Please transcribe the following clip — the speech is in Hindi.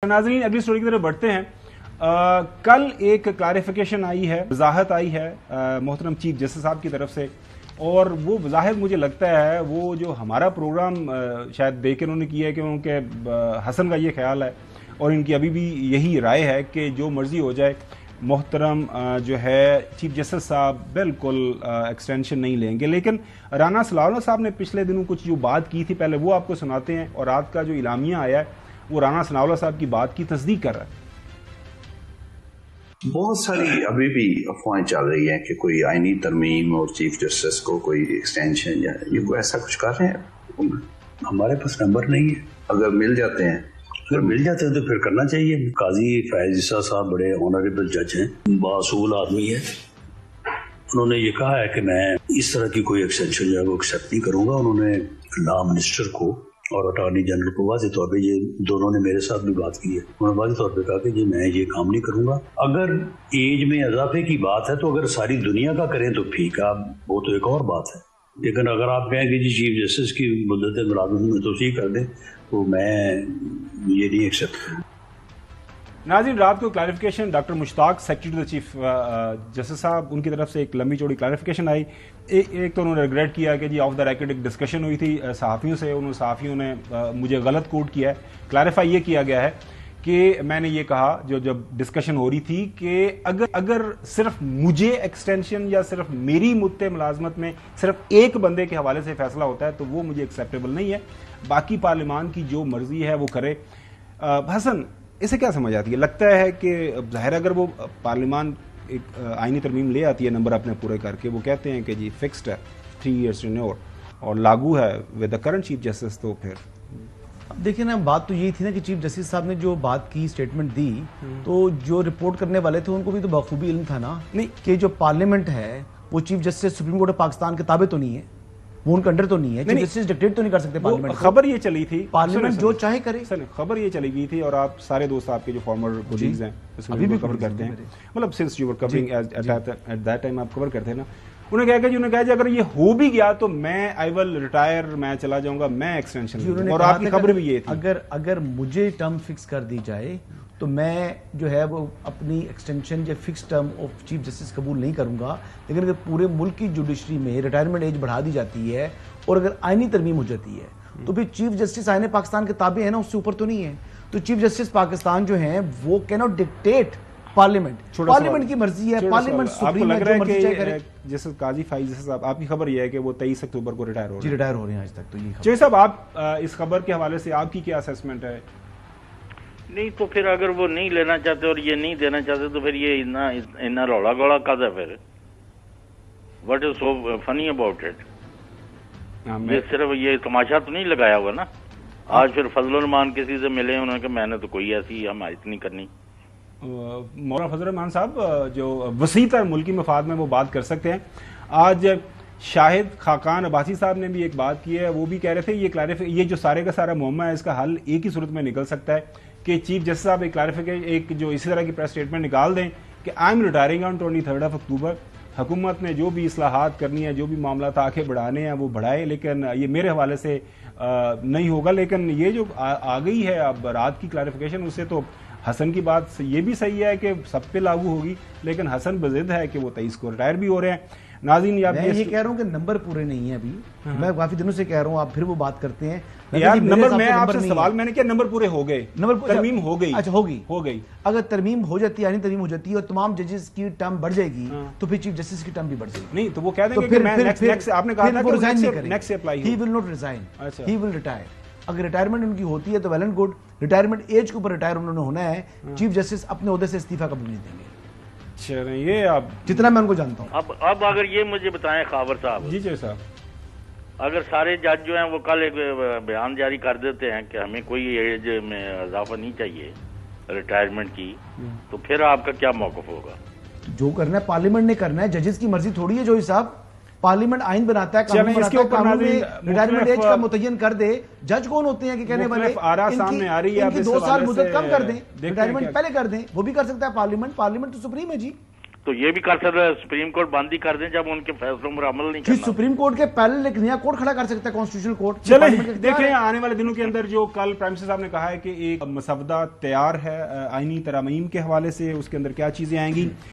नाज़रीन अगली स्टोरी की तरफ बढ़ते हैं। कल एक क्लैरिफिकेशन आई है, वजाहत आई है मोहतरम चीफ जस्टिस साहब की तरफ से, और वो वजाहत मुझे लगता है वो जो हमारा प्रोग्राम शायद देख के उन्होंने किया है कि उनके हसन का ये ख्याल है और इनकी अभी भी यही राय है कि जो मर्जी हो जाए मोहतरम जो है चीफ जस्टिस साहब बिल्कुल एक्सटेंशन नहीं लेंगे। लेकिन राना सलाउल्लाह साहब ने पिछले दिनों कुछ जो बात की थी, पहले वो आपको सुनाते हैं, और रात का जो इलामिया आया है वो राना सनाउल्लाह साहब की बात की तस्दीक कर रहा है। बहुत सारी अभी भी अफवाहें चल रही हैं कि कोई आईनी तरमीम और चीफ जस्टिस को कोई एक्सटेंशन या ये कोई ऐसा कुछ कर रहे हैं। हमारे पास नंबर नहीं है, अगर मिल जाते हैं तो फिर करना चाहिए। काजी फैज ईसा साहब बड़े ऑनरेबल जज हैं, बासूल आदमी है। उन्होंने ये कहा है कि मैं इस तरह की कोई एक्सटेंशन जो है वो एक्सेप्ट नहीं करूंगा। उन्होंने लॉ मिनिस्टर को और अटॉर्नी जनरल को वाज़ेह तौर पे, ये दोनों ने मेरे साथ भी बात की है, उन्होंने वाज़ेह तौर पे कहा कि जी मैं ये काम नहीं करूंगा। अगर एज में इजाफे की बात है तो अगर सारी दुनिया का करें तो ठीक है, वो तो एक और बात है। लेकिन अगर आप कहें कि जी चीफ जस्टिस की मुद्दत मुलाजमत में तोसीह कर दें तो मैं ये नहीं एक्सेप्ट करूँगा। नाज़रीन, रात को clarification doctor Mushtaq secretary to the chief justice साहब उनकी तरफ से एक लंबी चौड़ी क्लैरिफिकेशन आई। एक तो उन्होंने रिग्रेट किया कि जी ऑफ द रेकॉर्ड एक डिस्कशन हुई थी सहाफ़ियों से, उन सहाफ़ियों ने मुझे गलत कोट किया है। क्लैरिफाई ये किया गया है कि मैंने ये कहा जब डिस्कशन हो रही थी कि अगर सिर्फ मुझे एक्सटेंशन या सिर्फ मेरी मुद्दे मुलाजमत में सिर्फ एक बंदे के हवाले से फैसला होता है तो वो मुझे एक्सेप्टेबल नहीं है, बाकी पार्लियामान की जो मर्जी है वो करे। हसन, इसे क्या समझ आती है? लगता है कि ज़ाहिर अगर वो पार्लियामान एक आईनी तरमीम ले आती है नंबर अपने पूरे करके, वो कहते हैं कि जी फिक्स्ड है 3 years टेन्योर और लागू है with the current chief justice, तो फिर देखिए ना, बात तो यही थी ना कि चीफ जस्टिस साहब ने जो बात की, स्टेटमेंट दी, तो जो रिपोर्ट करने वाले थे उनको भी तो बखूबी इल्म था ना नहीं कि जो पार्लियामेंट है वो chief justice supreme court of Pakistan के ताबे तो नहीं है, वो उनका अंडर तो नहीं है। चीफ जस्टिस डिक्टेट तो नहीं कर सकते पार्लियामेंट। खबर ये चली थी पार्लियामेंट जो चाहे करे। खबर ये चली गई थी, और आप सारे दोस्त आपके जो फॉर्मर कोलीग्स हैं अभी भी कवर करते हैं, मतलब since you were covering at that time आप कवर करते हैं ना, उन्होंने कहा कि अगर ये हो भी गया तो मैं आई विल रिटायर, मैं चला जाऊंगा, मैं एक्सटेंशन। और आपकी खबर भी ये थी अगर मुझे टर्म फिक्स कर दी जाए तो मैं जो है वो अपनी एक्सटेंशन या fix term of chief justice कबूल नहीं करूंगा। लेकिन अगर पूरे मुल्क की जुडिशरी में रिटायरमेंट एज बढ़ा दी जाती है और अगर आईनी तरमीम हो जाती है तो फिर चीफ जस्टिस आईने पाकिस्तान के ताबे है ना, उससे ऊपर तो नहीं है। तो चीफ जस्टिस पाकिस्तान जो है वो कैन नॉट डिक्टेट पार्लियामेंट की मर्जी है, पार्लियामेंट सुप्रीम है, जो मर्जी चाहे करे। जैसे काजी फैज साहब, आपकी खबर यह है कि वो 23 अक्टूबर को रिटायर हो रहे हैं आज तक। तो ये जी साहब, आप इस खबर के हवाले से आपकी क्या असेसमेंट है? नहीं तो फिर अगर वो नहीं लेना चाहते और ये नहीं देना चाहते तो फिर ये इतना रौला गौला कद है फिर? What is so funny about it? ये सिर्फ ये तमाशा तो नहीं लगाया हुआ ना। आज फिर फजल रहमान किसी से मिले, उन्होंने कहा मैंने तो कोई ऐसी हमायत नहीं करनी। मौलाना फजल रहमान साहब जो वसीतर मुल्की मफाद में वो बात कर सकते हैं। आज शाहिद खाकान अब्बासी साहब ने भी एक बात की है, वो भी कह रहे थे ये जो सारे का सारा मुअम्मा है इसका हल एक ही सूरत में निकल सकता है कि चीफ जस्टिस साहब एक क्लैरिफिकेशन, एक जो इसी तरह की प्रेस स्टेटमेंट निकाल दें कि आई एम रिटायरिंग ऑन 23 अक्टूबर। हुकूमत ने जो भी इस्लाहात करनी है, जो भी मामला था आगे बढ़ाने हैं वो बढ़ाए, लेकिन ये मेरे हवाले से नहीं होगा। लेकिन ये जो आ गई है अब रात की क्लैरिफिकेशन, उससे तो हसन की बात ये भी सही है कि सब पे लागू होगी, लेकिन हसन बजिद है कि वो 23 को रिटायर भी हो रहे हैं। नाज़रीन, मैं ये कह रहा हूँ कि नंबर पूरे नहीं है अभी। मैं काफी दिनों से कह रहा हूँ, आप फिर वो बात करते हैं यार नंबर। मैं आपसे सवाल मैंने किया, नंबर पूरे हो गए, तरमीम हो गई। अच्छा, हो गई। अगर तरमीम हो जाती है, तरमीम हो जाती है और तमाम जजेस की टर्म बढ़ जाएगी तो फिर चीफ जस्टिस की टर्म भी बढ़ जाएगी। नहीं तो वो कह देंगे कि मैं नेक्स्ट आपने कहा था कि नेक्स्ट से apply, he will not resign, he will retire. अगर रिटायरमेंट उनकी होती है तो well and good. Retirement age के ऊपर रिटायर उन्होंने होना है। चीफ जस्टिस अपने ओहदे से इस्तीफा कबूल नहीं देंगे। ये आप जितना मैं उनको जानता हूँ। अब अगर ये मुझे बताएं खावर साहब, जी साहब, अगर सारे जज जो हैं वो कल एक बयान जारी कर देते हैं कि हमें कोई एज में इजाफा नहीं चाहिए रिटायरमेंट की, तो फिर आपका क्या मौक़िफ़ होगा? जो करना है पार्लियामेंट ने करना है, जजेस की मर्जी थोड़ी है। जो हिसाब पार्लियामेंट आइन बनाता है, कानून बनाता है, कानून में रिटायरमेंट एज का मुतय्यन कर दे। जज कौन होते हैं कि कहने वाले सामने आ रही है, इनकी 2 साल मुद्दत कम कर दें, रिटायरमेंट पहले कर दें, वो भी कर सकता है पार्लियामेंट। पार्लियामेंट तो सुप्रीम है जी। तो ये भी कर सकता है सुप्रीम कोर्ट बंद ही कर दें जब उनके फैसलों पर अमल नहीं कि करना। सुप्रीम कोर्ट के पैरेलल एक नया कोर्ट खड़ा कर सकता है कॉन्स्टिट्यूशनल कोर्ट। चले देखें आने वाले दिनों के अंदर जो कल प्राइम मिनिस्टर साहब ने कहा है कि एक मसवदा तैयार है आईनी तरमीम के हवाले से, उसके अंदर क्या चीजें आएंगी।